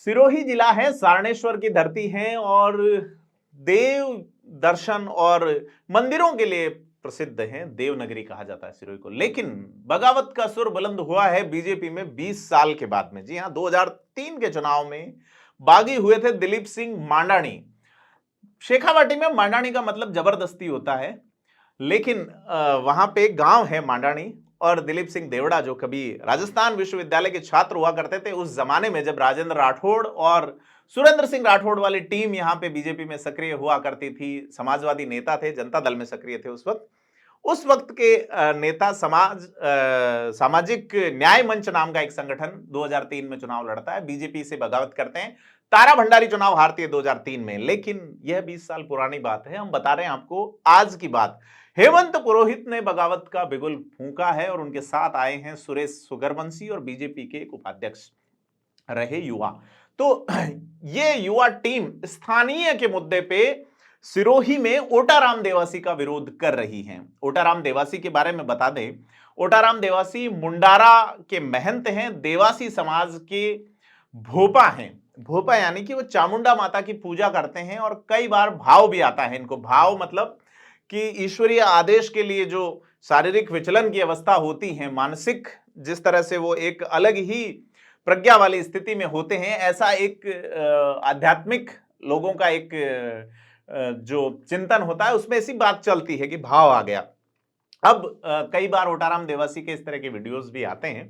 सिरोही जिला है, सारणेश्वर की धरती है और देव दर्शन और मंदिरों के लिए प्रसिद्ध है। देवनगरी कहा जाता है सिरोही को। लेकिन बगावत का सुर बुलंद हुआ है बीजेपी में 20 साल के बाद में। जी हां, 2003 के चुनाव में बागी हुए थे दिलीप सिंह मांडाणी। शेखावाटी में मांडाणी का मतलब जबरदस्ती होता है, लेकिन वहां पे एक गांव है मांडाणी, और दिलीप सिंह देवड़ा जो कभी राजस्थान विश्वविद्यालय के छात्र हुआ करते थे उस जमाने में, जब राजेंद्र राठौड़ और सुरेंद्र सिंह राठौड़ वाली टीम यहां पे बीजेपी में सक्रिय हुआ करती थी, समाजवादी नेता थे, जनता दल में सक्रिय थे उस वक्त के नेता सामाजिक न्याय मंच नाम का एक संगठन 2003 में चुनाव लड़ता है, बीजेपी से बगावत करते हैं। तारा भंडारी चुनाव हारती है 2003 में। लेकिन यह 20 साल पुरानी बात है, हम बता रहे हैं आपको आज की बात। हेमंत पुरोहित ने बगावत का बिगुल फूंका है और उनके साथ आए हैं सुरेश सुगरवंशी और बीजेपी के एक उपाध्यक्ष रहे युवा। तो ये युवा टीम स्थानीय के मुद्दे पे सिरोही में ओटाराम देवासी का विरोध कर रही है। ओटाराम देवासी के बारे में बता दें, ओटाराम देवासी मुंडारा के महंत हैं, देवासी समाज के भोपा हैं। भोपा यानी कि वो चामुंडा माता की पूजा करते हैं और कई बार भाव भी आता है इनको। भाव मतलब कि ईश्वरीय आदेश के लिए जो शारीरिक विचलन की अवस्था होती है, मानसिक जिस तरह से वो एक अलग ही प्रज्ञा वाली स्थिति में होते हैं, ऐसा एक आध्यात्मिक लोगों का एक जो चिंतन होता है उसमें ऐसी बात चलती है कि भाव आ गया। अब कई बार ओटाराम देवासी के इस तरह के वीडियोस भी आते हैं।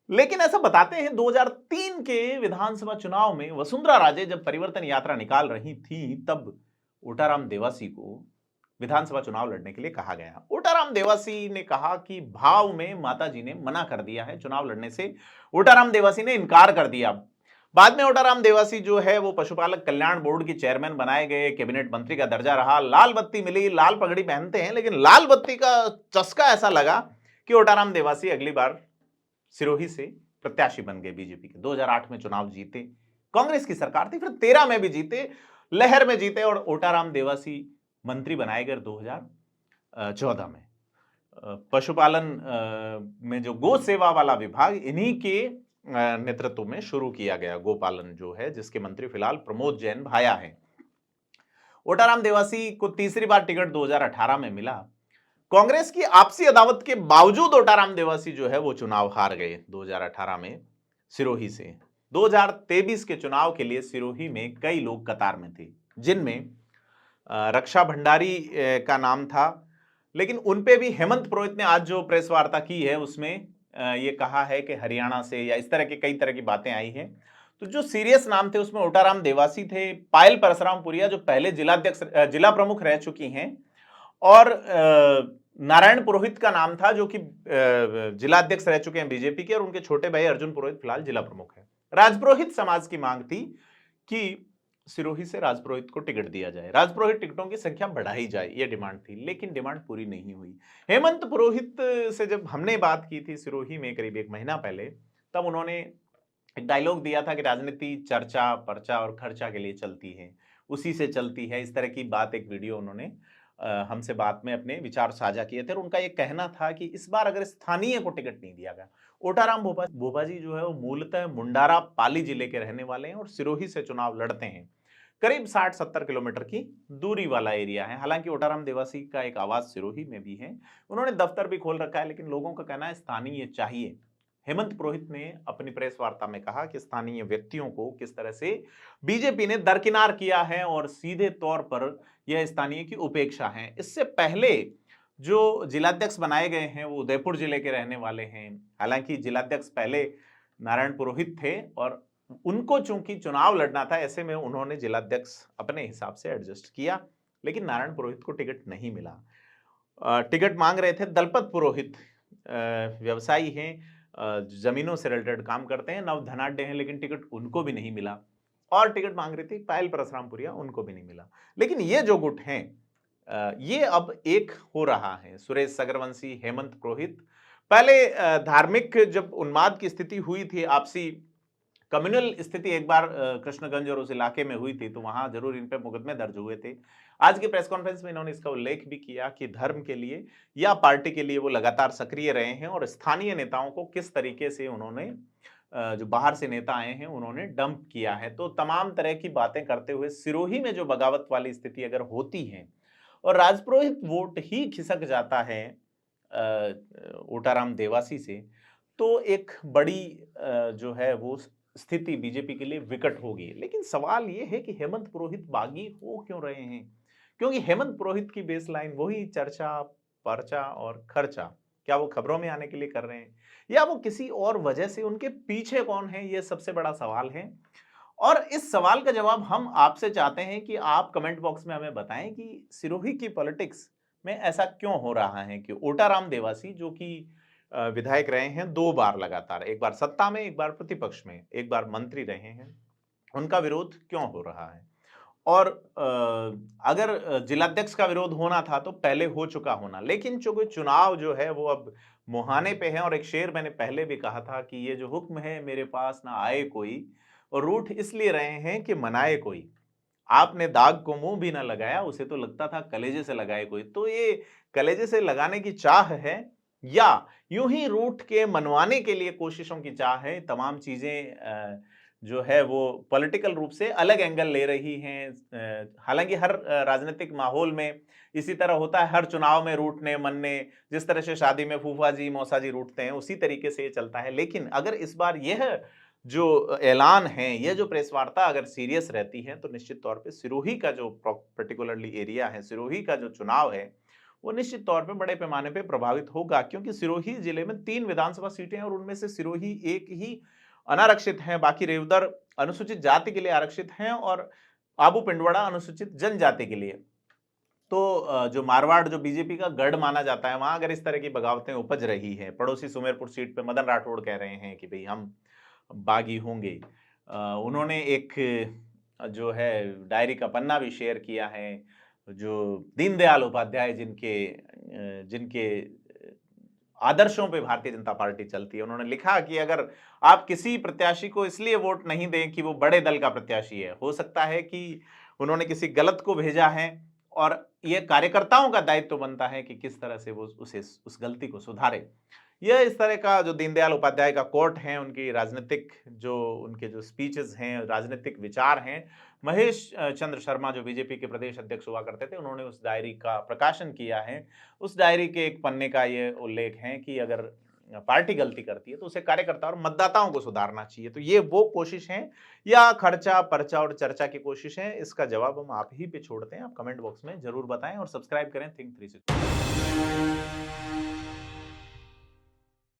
लेकिन ऐसा बताते हैं 2003 के विधानसभा चुनाव में वसुंधरा राजे जब परिवर्तन यात्रा निकाल रही थी, तब ओटाराम देवासी को विधानसभा चुनाव लड़ने के लिए कहा गया। ओटाराम देवासी ने कहा कि भाव में माताजी ने मना कर दिया है चुनाव लड़ने से। ओटाराम देवासी ने इनकार कर दिया। बाद में ओटाराम देवासी जो है वो पशुपालक कल्याण बोर्ड के चेयरमैन बनाए गए, कैबिनेट मंत्री का दर्जा रहा, लाल बत्ती मिली, लाल पगड़ी पहनते हैं। लेकिन लाल बत्ती का चस्का ऐसा लगा कि ओटाराम देवासी अगली बार सिरोही से प्रत्याशी बन गए बीजेपी के। 2008 में चुनाव जीते, कांग्रेस की सरकार थी, फिर 13 में भी जीते, लहर में जीते और ओटाराम देवासी मंत्री बनाए गए 2014 में। पशुपालन में जो गो सेवा वाला विभाग इन्हीं के नेतृत्व में शुरू किया गया, गोपालन जो है, जिसके मंत्री फिलहाल प्रमोद जैन भाया हैं। ओटाराम देवासी को तीसरी बार टिकट 2018 में मिला। कांग्रेस की आपसी अदावत के बावजूद ओटाराम देवासी जो है वो चुनाव हार गए 2018 में सिरोही से। 2023 के चुनाव के लिए सिरोही में कई लोग कतार में थे, जिनमें रक्षा भंडारी का नाम था। लेकिन उनपे भी हेमंत पुरोहित ने आज जो प्रेस वार्ता की है उसमें ये कहा है कि हरियाणा से, या इस तरह के कई तरह की बातें आई हैं। तो जो सीरियस नाम थे उसमें ओटाराम देवासी थे, पायल परशुराम पुरिया जो पहले जिला प्रमुख रह चुकी हैं, और नारायण पुरोहित का नाम था जो कि जिलाध्यक्ष रह चुके हैं बीजेपी के, और उनके छोटे भाई अर्जुन पुरोहित फिलहाल जिला प्रमुख है। राजपुरोहित समाज की मांग थी कि सिरोही से राजपुरोहित को टिकट दिया जाए, राजपुरोहित टिकटों की संख्या बढ़ाई जाए, यह डिमांड थी। लेकिन डिमांड पूरी नहीं हुई। हेमंत पुरोहित से जब हमने बात की थी सिरोही में करीब 1 महीना पहले, तब उन्होंने एक डायलॉग दिया था कि राजनीति चर्चा, पर्चा और खर्चा के लिए चलती है, उसी से चलती है। इस तरह की बात, एक वीडियो उन्होंने हमसे बात में अपने विचार साझा किए थे। और उनका यह कहना था कि इस बार अगर स्थानीय को टिकट नहीं दिया गया, ओटाराम भोपा जी जो है वो मूलतः मुंडारा पाली जिले के रहने वाले हैं और सिरोही से चुनाव लड़ते हैं। करीब 60-70 किलोमीटर की दूरी वाला एरिया है। हालांकि ओटाराम देवासी का एक आवास सिरोही में भी है, उन्होंने दफ्तर भी खोल रखा है, लेकिन लोगों का कहना है स्थानीय चाहिए। हेमंत पुरोहित ने अपनी प्रेस वार्ता में कहा कि स्थानीय व्यक्तियों को किस तरह से बीजेपी ने दरकिनार किया है और सीधे तौर पर यह स्थानीय की उपेक्षा है। इससे पहले जो जिलाध्यक्ष बनाए गए हैं वो उदयपुर जिले के रहने वाले हैं। हालांकि जिलाध्यक्ष पहले नारायण पुरोहित थे और उनको चूंकि चुनाव लड़ना था, ऐसे में उन्होंने जिलाध्यक्ष अपने हिसाब से एडजस्ट किया, लेकिन नारायण पुरोहित को टिकट नहीं मिला। टिकट मांग रहे थे दलपत पुरोहित, व्यवसायी हैं, जमीनों से रिलेटेड काम करते हैं, नव धनाढ्य हैं, लेकिन टिकट उनको भी नहीं मिला। और टिकट मांग रही थी पायल परशुराम पुरिया, उनको भी नहीं मिला। लेकिन ये जो गुट हैं ये अब एक हो रहा है, सुरेश सुगरवंशी, हेमंत पुरोहित। पहले धार्मिक जब उन्माद की स्थिति हुई थी, आपसी कम्युनल स्थिति एक बार कृष्णगंज और उस इलाके में हुई थी, तो वहां जरूर इन पे मुकदमे दर्ज हुए थे। आज की प्रेस कॉन्फ्रेंस में इन्होंने इसका उल्लेख भी किया कि धर्म के लिए या पार्टी के लिए वो लगातार सक्रिय रहे हैं और स्थानीय नेताओं को किस तरीके से उन्होंने जो बाहर से नेता आए हैं उन्होंने डंप किया है। तो तमाम तरह की बातें करते हुए सिरोही में जो बगावत वाली स्थिति अगर होती है और राजपुरोहित वोट ही खिसक जाता है ओटाराम देवासी से, तो एक बड़ी जो है वो स्थिति बीजेपी के लिए विकट होगी। लेकिन सवाल ये है कि हेमंत पुरोहित बागी हो क्यों रहे हैं? क्योंकि हेमंत पुरोहित की बेसलाइन वही चर्चा, पर्चा और खर्चा। क्या वो खबरों में आने के लिए कर रहे हैं या वो किसी और वजह से? उनके पीछे कौन है, ये सबसे बड़ा सवाल है। और इस सवाल का जवाब हम आपसे चाहते हैं कि आप कमेंट बॉक्स में हमें बताएं कि सिरोही की पॉलिटिक्स में ऐसा क्यों हो रहा है कि ओटाराम देवासी जो कि विधायक रहे हैं 2 बार लगातार, एक बार सत्ता में, एक बार प्रतिपक्ष में, एक बार मंत्री रहे हैं, उनका विरोध क्यों हो रहा है? और अगर जिलाध्यक्ष का विरोध होना था तो पहले हो चुका होना, लेकिन चूंकि चुनाव जो है वो अब मुहाने पे है, और एक शेर मैंने पहले भी कहा था कि ये जो हुक्म है मेरे पास ना आए कोई, और रूठ इसलिए रहे हैं कि मनाए कोई। आपने दाग को मुंह भी ना लगाया, उसे तो लगता था कलेजे से लगाए कोई। तो ये कलेजे से लगाने की चाह है या यूं ही रूठ के मनवाने के लिए कोशिशों की चाह है? तमाम चीजें जो है वो पॉलिटिकल रूप से अलग एंगल ले रही हैं। हालांकि हर राजनीतिक माहौल में इसी तरह होता है, हर चुनाव में रूठने मनने, जिस तरह से शादी में फूफा जी मौसा जी रूठते हैं उसी तरीके से ये चलता है। लेकिन अगर इस बार यह जो ऐलान है, यह जो प्रेस वार्ता अगर सीरियस रहती है, तो निश्चित तौर पे सिरोही का जो पर्टिकुलरली एरिया है, सिरोही का जो चुनाव है, वो निश्चित तौर पे बड़े पैमाने पे प्रभावित होगा। क्योंकि सिरोही जिले में 3 विधानसभा सीटें हैं और उनमें से सिरोही एक ही अनारक्षित है, बाकी रेवदर अनुसूचित जाति के लिए आरक्षित हैं और आबू पिंडवाड़ा अनुसूचित जनजाति के लिए। तो जो मारवाड़ जो बीजेपी का गढ़ माना जाता है, वहां अगर इस तरह की बगावतें उपज रही है, पड़ोसी सुमेरपुर सीट पे मदन राठौड़ कह रहे हैं कि भाई हम बागी होंगे। उन्होंने एक जो है डायरी का पन्ना भी शेयर किया है, जो दीनदयाल उपाध्याय जिनके आदर्शों पे भारतीय जनता पार्टी चलती है। उन्होंने लिखा कि अगर आप किसी प्रत्याशी को इसलिए वोट नहीं दें कि वो बड़े दल का प्रत्याशी है, हो सकता है कि उन्होंने किसी गलत को भेजा है और ये कार्यकर्ताओं का दायित्व बनता है कि किस तरह से वो उस गलती को सुधारे। यह इस तरह का जो दीनदयाल उपाध्याय का कोट है, उनकी राजनीतिक उनके जो स्पीचेस हैं, राजनीतिक विचार हैं। महेश चंद्र शर्मा जो बीजेपी के प्रदेश अध्यक्ष हुआ करते थे, उन्होंने उस डायरी का प्रकाशन किया है। उस डायरी के एक पन्ने का ये उल्लेख है कि अगर पार्टी गलती करती है तो उसे कार्यकर्ता और मतदाताओं को सुधारना चाहिए। तो ये वो कोशिश है या खर्चा, पर्चा और चर्चा की कोशिश है? इसका जवाब हम आप ही पे छोड़ते हैं। आप कमेंट बॉक्स में जरूर बताएं और सब्सक्राइब करें थिंक 360।